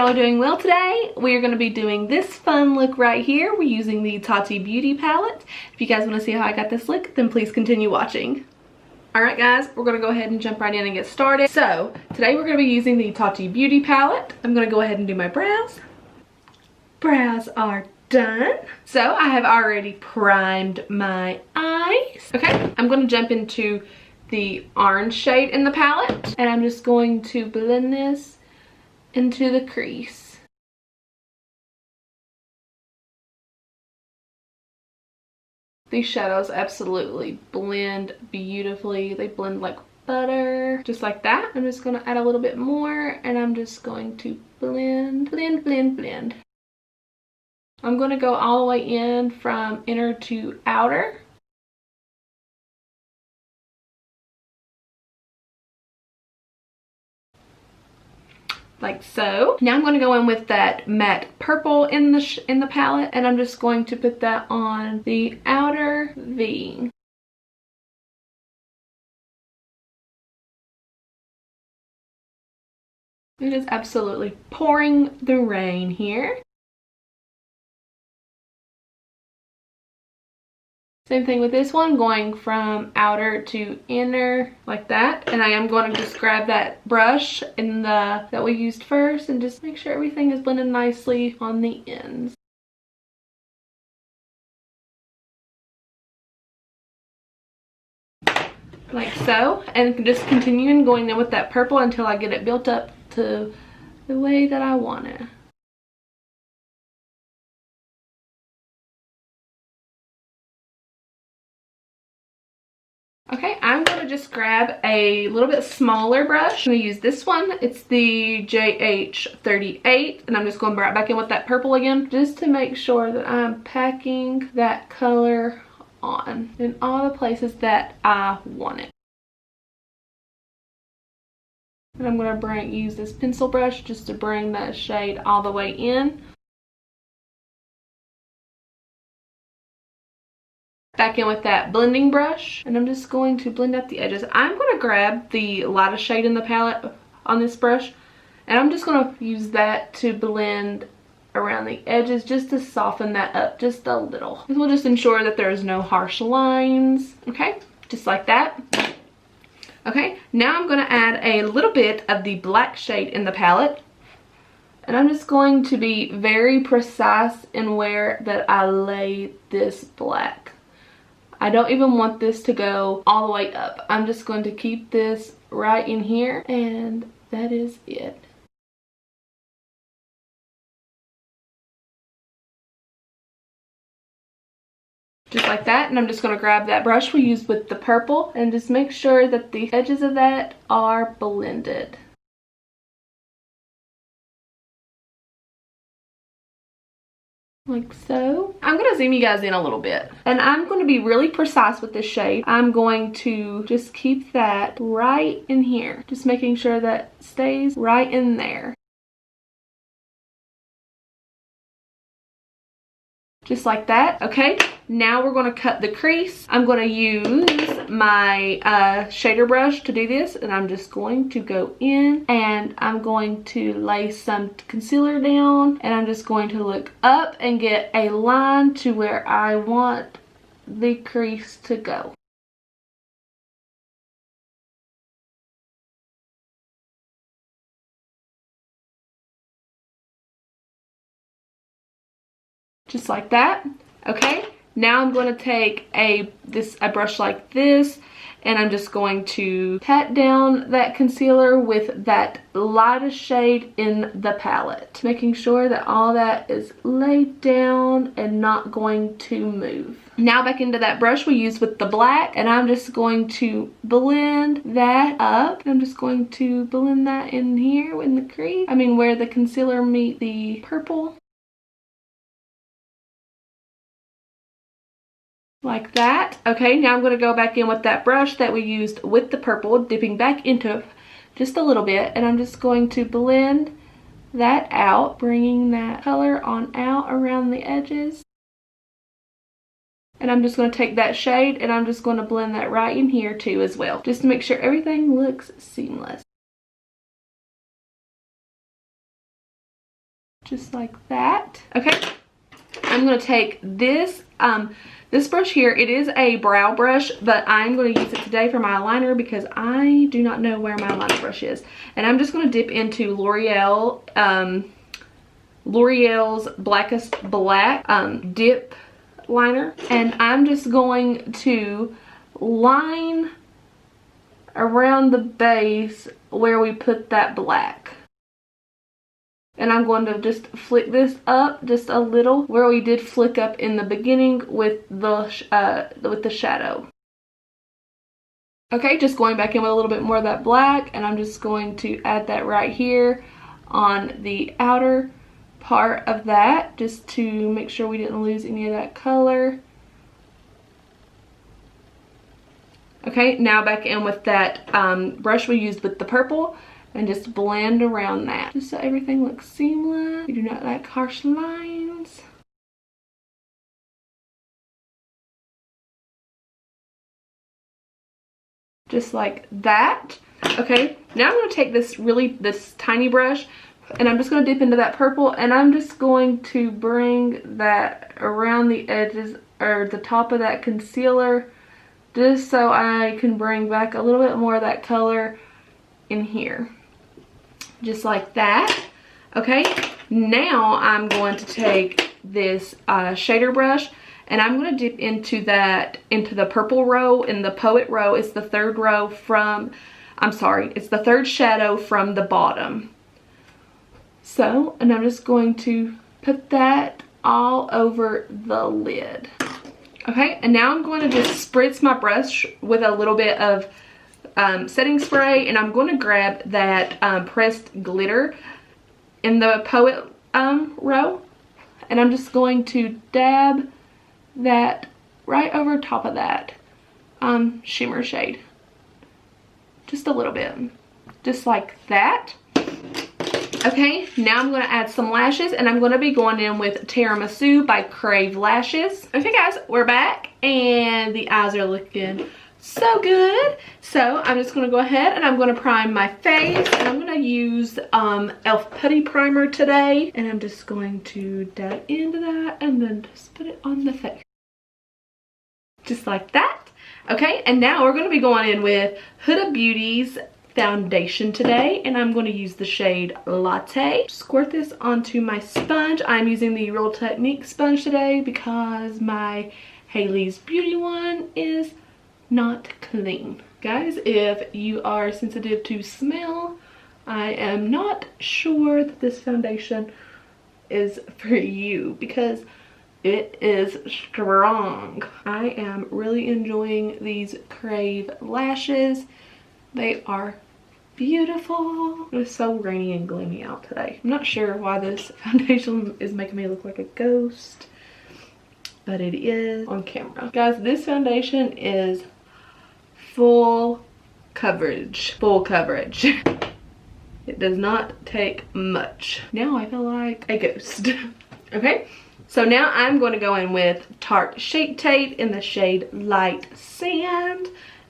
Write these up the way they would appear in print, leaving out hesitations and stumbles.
y'all are doing well today. We are going to be doing this fun look right here. We're using the Tati Beauty palette. If you guys want to see how I got this look, then please continue watching. Alright guys, we're going to go ahead and jump right in and get started. So, today we're going to be using the Tati Beauty palette. I'm going to go ahead and do my brows. Brows are done. So, I have already primed my eyes. Okay, I'm going to jump into the orange shade in the palette. And I'm just going to blend this into the crease. These shadows absolutely blend beautifully. They blend like butter, just like that. I'm just going to add a little bit more and I'm just going to blend, blend, blend, blend. I'm going to go all the way in from inner to outer. Like so. Now I'm going to go in with that matte purple in the palette, and I'm just going to put that on the outer V. It is absolutely pouring the rain here. Same thing with this one, going from outer to inner like that. And I am going to just grab that brush that we used first and just make sure everything is blended nicely on the ends. Like so. And just continuing going in with that purple until I get it built up to the way that I want it. Okay, I'm going to just grab a little bit smaller brush. I'm going to use this one. It's the JH38, and I'm just going right back in with that purple again, just to make sure that I'm packing that color on in all the places that I want it. And I'm going to use this pencil brush just to bring that shade all the way in. Back in with that blending brush, and I'm just going to blend out the edges. I'm going to grab the lightest shade in the palette on this brush, and I'm just going to use that to blend around the edges just to soften that up just a little. This will just ensure that there's no harsh lines. Okay, just like that. Okay, now I'm going to add a little bit of the black shade in the palette. And I'm just going to be very precise in where that I lay this black. I don't even want this to go all the way up. I'm just going to keep this right in here, and that is it. Just like that, and I'm just going to grab that brush we used with the purple and just make sure that the edges of that are blended. Like so. I'm going to zoom you guys in a little bit. And I'm going to be really precise with this shade. I'm going to just keep that right in here. Just making sure that stays right in there. Just like that. Okay, now we're going to cut the crease. I'm going to use my shader brush to do this, and I'm just going to go in and I'm going to lay some concealer down, and I'm just going to look up and get a line to where I want the crease to go. Just like that. Okay, now I'm going to take a brush like this, and I'm just going to pat down that concealer with that lightest shade in the palette, making sure that all that is laid down and not going to move. Now back into that brush we used with the black, and I'm just going to blend that up. I'm just going to blend that in here in the crease, where the concealer meets the purple. Like that. Okay, now I'm going to go back in with that brush that we used with the purple, dipping back into it just a little bit, and I'm just going to blend that out, bringing that color on out around the edges. And I'm just going to take that shade and I'm just going to blend that right in here too as well, just to make sure everything looks seamless. just like that. Okay, I'm gonna take this this brush here. It is a brow brush, but I'm going to use it today for my eyeliner because I do not know where my eyeliner brush is. And I'm just going to dip into L'Oreal's Blackest Black dip liner, and I'm just going to line around the base where we put that black. And I'm going to just flick this up just a little where we did flick up in the beginning with the shadow. Okay, just going back in with a little bit more of that black, and I'm just going to add that right here on the outer part of that, just to make sure we didn't lose any of that color. Okay, now back in with that brush we used with the purple, and just blend around that, just so everything looks seamless. We do not like harsh lines. Just like that. Okay, now I'm going to take this tiny brush, and I'm just going to dip into that purple, and I'm just going to bring that around the edges or the top of that concealer, just so I can bring back a little bit more of that color in here. Just like that. Okay, now I'm going to take this shader brush, and I'm going to dip into the purple row in the Poet row. It's the third row from, it's the third shadow from the bottom. So, and I'm just going to put that all over the lid. Okay, and now I'm going to just spritz my brush with a little bit of setting spray, and I'm going to grab that pressed glitter in the Poet row, and I'm just going to dab that right over top of that shimmer shade, just a little bit, just like that. Okay, now I'm going to add some lashes, and I'm going to be going in with Tiramisu by Crave Lashes. Okay guys, we're back, and the eyes are looking so good. So I'm just going to go ahead and I'm going to prime my face, and I'm going to use e.l.f. Putty Primer today, and I'm just going to dab into that and then just put it on the face. Just like that. Okay, and now we're going to be going in with Huda Beauty's foundation today, and I'm going to use the shade Latte. Squirt this onto my sponge. I'm using the Real Technique sponge today because my Hailey's Beauty one is not clean. Guys, if you are sensitive to smell, I am not sure that this foundation is for you because it is strong. I am really enjoying these Crave lashes. They are beautiful. It was so rainy and gloomy out today. I'm not sure why this foundation is making me look like a ghost, but it is on camera. Guys, this foundation is full coverage. Full coverage. It does not take much. Now I feel like a ghost. Okay, so now I'm going to go in with Tarte Shape Tape in the shade Light Sand.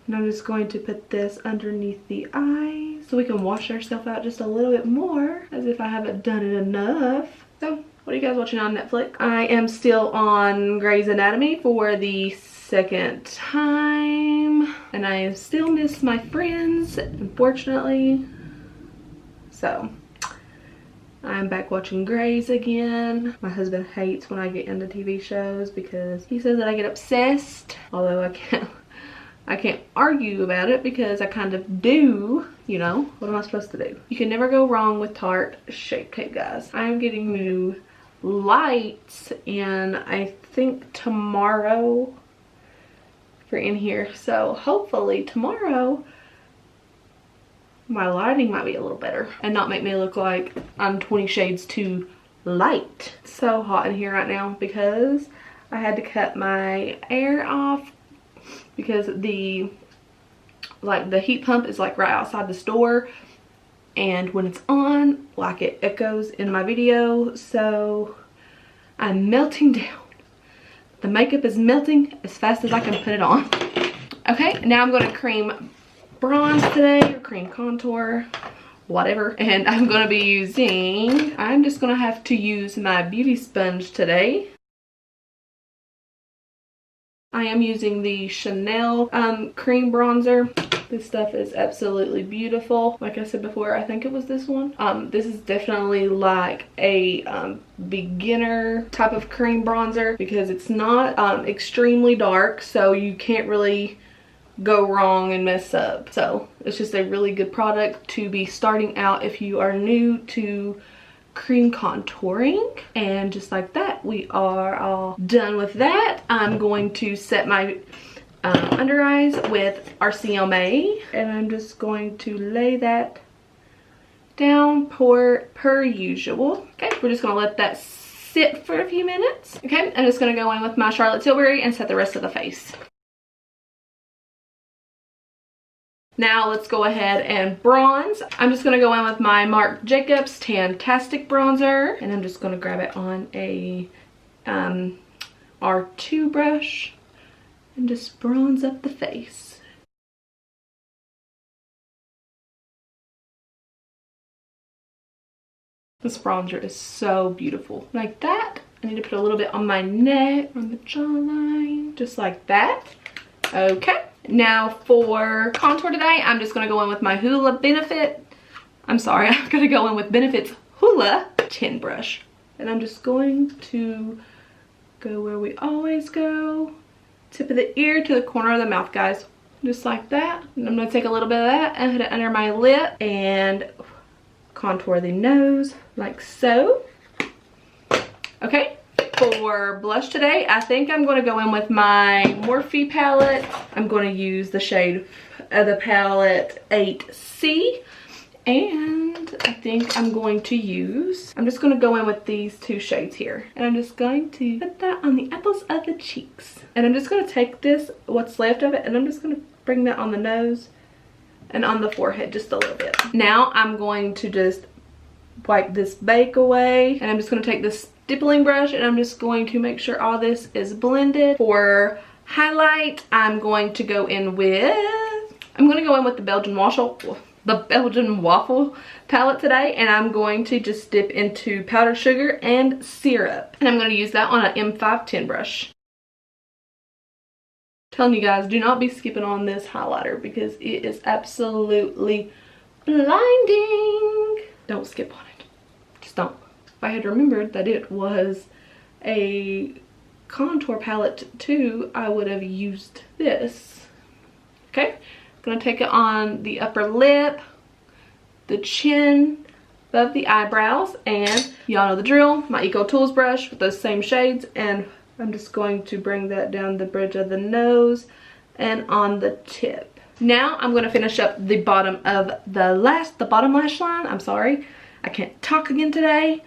And I'm just going to put this underneath the eyes so we can wash ourselves out just a little bit more, as if I haven't done it enough. So, what are you guys watching on Netflix? I am still on Grey's Anatomy for the second time, and I still miss my friends, unfortunately. So, I'm back watching Grey's again. My husband hates when I get into TV shows because he says that I get obsessed, although I can't argue about it because I kind of do, you know. What am I supposed to do? You can never go wrong with Tarte Shape Tape, guys. I am getting new lights, and I think tomorrow for in here. So hopefully tomorrow my lighting might be a little better and not make me look like I'm 20 shades too light. It's so hot in here right now because I had to cut my air off because the heat pump is like right outside the store, and when it's on, like, it echoes in my video, so I'm melting down. The makeup is melting as fast as I can put it on. Okay, now I'm going to cream bronze today, or cream contour, whatever. And I'm gonna be using, I'm just gonna have to use my beauty sponge today. I am using the Chanel cream bronzer. This stuff is absolutely beautiful. Like I said before, I think it was this one. This is definitely like a beginner type of cream bronzer because it's not extremely dark, so you can't really go wrong and mess up. So it's just a really good product to be starting out if you are new to cream contouring. And just like that, we are all done with that. I'm going to set my under eyes with RCMA, and I'm just going to lay that down per usual. Okay, we're just gonna let that sit for a few minutes. Okay, I'm just gonna go in with my Charlotte Tilbury and set the rest of the face. Now let's go ahead and bronze. I'm just gonna go in with my Marc Jacobs Tantastic Bronzer, and I'm just gonna grab it on a R2 brush and just bronze up the face. This bronzer is so beautiful. Like that. I need to put a little bit on my neck, on the jawline, just like that. Okay. Now for contour today, I'm just gonna go in with my I'm gonna go in with Benefit's Hoola Chin Brush. And I'm just going to go where we always go. Tip of the ear to the corner of the mouth, guys. Just like that. And I'm gonna take a little bit of that and put it under my lip and contour the nose like so. Okay. For blush today, I think I'm going to go in with my Morphe palette. I'm going to use the shade of the palette 8C. And I think I'm going to use, I'm just going to go in with these two shades here. And I'm just going to put that on the apples of the cheeks. And I'm just going to take this, what's left of it, and I'm just going to bring that on the nose and on the forehead just a little bit. Now I'm going to just wipe this bake away. And I'm just going to take this stippling brush and I'm just going to make sure all this is blended. For highlight, I'm going to go in with the Belgian waffle palette today, and I'm going to just dip into powdered sugar and syrup, and I'm going to use that on an M510 brush. Telling you guys, do not be skipping on this highlighter because it is absolutely blinding. Don't skip on it. Just don't. If I had remembered that it was a contour palette too, I would have used this. Okay, I'm gonna take it on the upper lip, the chin, above the eyebrows, and y'all know the drill, my Eco Tools brush with those same shades, and I'm just going to bring that down the bridge of the nose and on the tip. Now I'm gonna finish up the bottom of the bottom lash line. I'm sorry, I can't talk again today.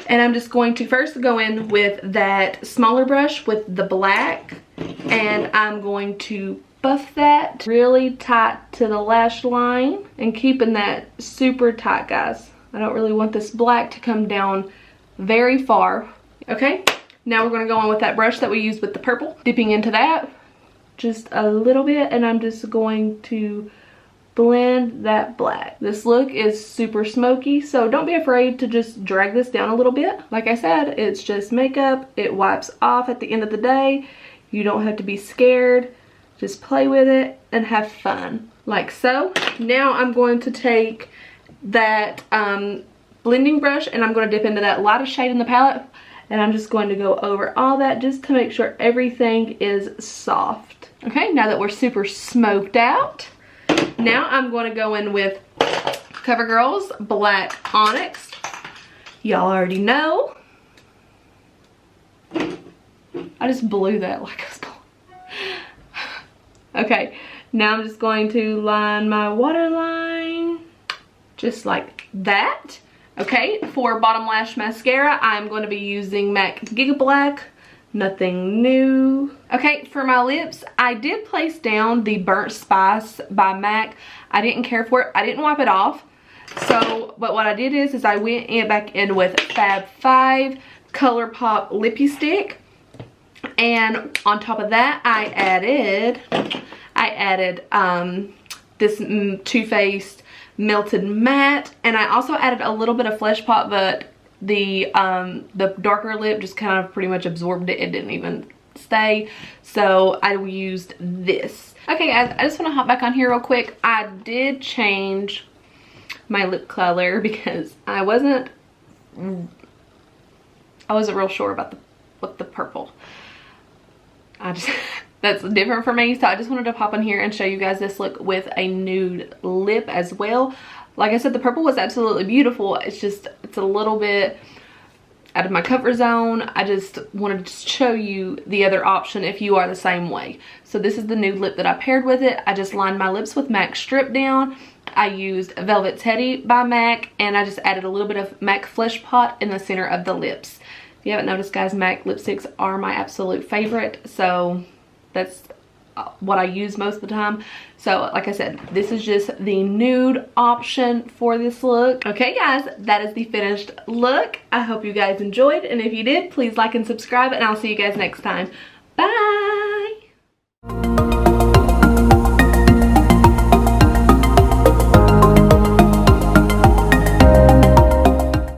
And I'm just going to first go in with that smaller brush with the black, and I'm going to buff that really tight to the lash line and keeping that super tight, guys. I don't really want this black to come down very far. Okay, now we're going to go on with that brush that we used with the purple, dipping into that just a little bit, and I'm just going to blend that black. This look is super smoky, so don't be afraid to just drag this down a little bit. Like I said, it's just makeup. It wipes off at the end of the day. You don't have to be scared. Just play with it and have fun, like so. Now I'm going to take that blending brush and I'm going to dip into that lightest shade in the palette, and I'm just going to go over all that just to make sure everything is soft. Okay, now that we're super smoked out, now I'm going to go in with CoverGirl's Black Onyx. Y'all already know. I just blew that like I was blowing. Okay, now I'm just going to line my waterline just like that. Okay, for bottom lash mascara, I'm going to be using MAC Giga Black. Nothing new. Okay, for my lips, I did place down the Burnt Spice by MAC. I didn't care for it. I didn't wipe it off. So, but what I did is I went back in with Fab 5 ColourPop Lippy Stick. And on top of that, I added this Too Faced Melted Matte. And I also added a little bit of Flesh Pot, but the darker lip just kind of pretty much absorbed it. It didn't even stay. So I used this. Okay guys, I just want to hop back on here real quick. I did change my lip color because I wasn't real sure about the purple. That's different for me, so I just wanted to pop in here and show you guys this look with a nude lip as well. Like I said, the purple was absolutely beautiful. It's a little bit out of my comfort zone. I just wanted to show you the other option if you are the same way. So this is the nude lip that I paired with it. I just lined my lips with MAC Strip Down. I used Velvet Teddy by MAC, and I just added a little bit of MAC Flesh Pot in the center of the lips. If you haven't noticed, guys, MAC lipsticks are my absolute favorite, so that's what I use most of the time. So like I said, this is just the nude option for this look. Okay guys, that is the finished look. I hope you guys enjoyed, and if you did, please like and subscribe, and I'll see you guys next time. Bye.